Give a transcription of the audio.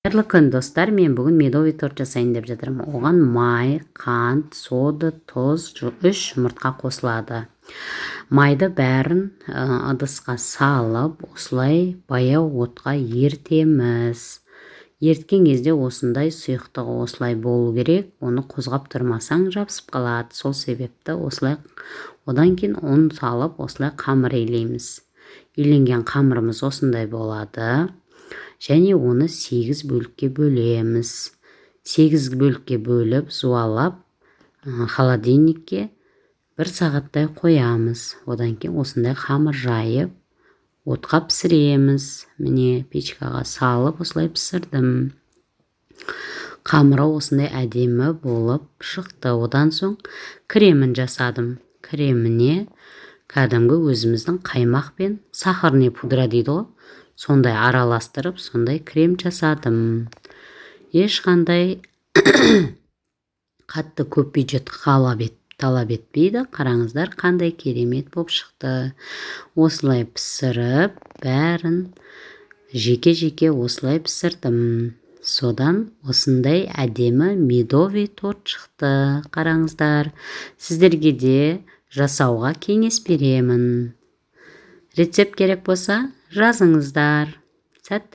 Қайырлы күн достар, мен бүгін медовый торт жасайын деп жатырмын. Оған май, қант, сода, тұз, 3 жұмыртқа қосылады. Майды бәрін ыдысқа салып, осылай баяу отқа ертеміз. Ерткен кезде осындай сұйықтығы осылай болу керек. Оны қозғап тұрмасаң жабысып қалады. Сол себепті осылай, одан кейін ұн салып, осылай қамыр илейміз. Иленген қамырымыз осындай болады. Және оны 8 бөлікке бөлеміз. 8 бөлікке бөліп, зуалап, холодильникке 1 сағаттай қоямыз. Одан кейін осындай қамыр жайып, отқа пісіреміз. Міне печкаға салып, осылай пісірдім. Қамыры осындай әдемі болып шықты. Одан соң кремін жасадым. Креміне кәдімгі өзіміздің қаймақ пен сахарный пудра дейді ғой. Сондай араластырып, сондай крем жасадым. Ешқандай қатты көп бюджет талап етпейді. Қараңыздар, қандай керемет болып шықты. Осылай пісіріп, бәрін жеке-жеке осылай пісірдім. Содан осындай әдемі медовый торт шықты. Қараңыздар, сіздерге де жасауға кеңес беремін. Рецепт керек болса, жазыңыздар.